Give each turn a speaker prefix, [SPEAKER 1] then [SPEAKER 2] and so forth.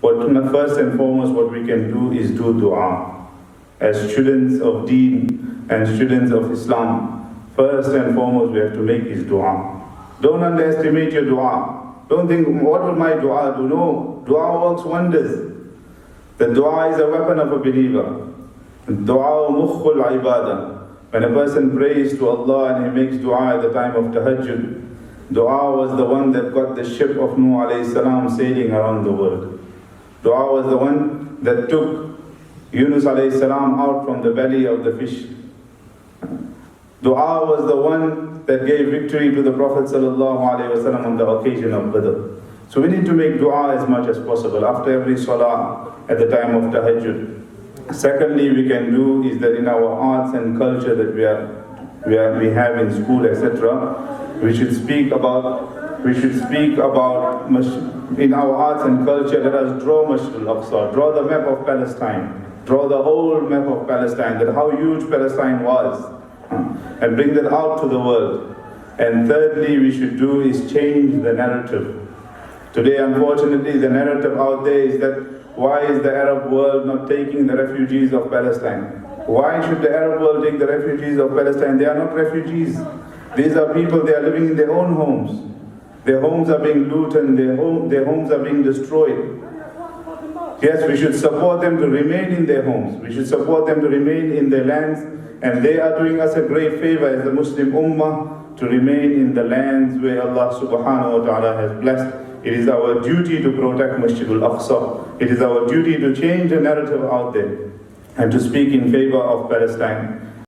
[SPEAKER 1] First and foremost, what we can do is do dua. As students of Deen and students of Islam, first and foremost we have to make is dua. Don't underestimate your dua. Don't think, what will my dua do? No, dua works wonders. The dua is a weapon of a believer. Dua mukhul ibadah. When a person prays to Allah and he makes dua at the time of tahajjud, dua was the one that got the ship of Nuh alayhi salam sailing around the world. Dua was the one that took Yunus alayhi salam out from the belly of the fish. Dua was the one that gave victory to the Prophet sallallahu alaihi wasallam on the occasion of Badr. So we need to make dua as much as possible after every salah at the time of tahajjud. Secondly, we can do is that in our arts and culture that we have in school, etc., we should speak about in our arts and culture. Let us draw Masjid Al Aqsa, draw the map of Palestine, draw the whole map of Palestine, that how huge Palestine was, and bring that out to the world. And thirdly, we should do is change the narrative. Today, unfortunately, the narrative out there is that why is the Arab world not taking the refugees of Palestine? Why should the Arab world take the refugees of Palestine? They are not refugees. These are people, they are living in their own homes. Their homes are being looted, their homes are being destroyed. Yes, we should support them to remain in their homes. We should support them to remain in their lands. And they are doing us a great favor as the Muslim Ummah to remain in the lands where Allah subhanahu wa ta'ala has blessed. It is our duty to protect Masjid Al Aqsa. It is our duty to change the narrative out there and to speak in favor of Palestine.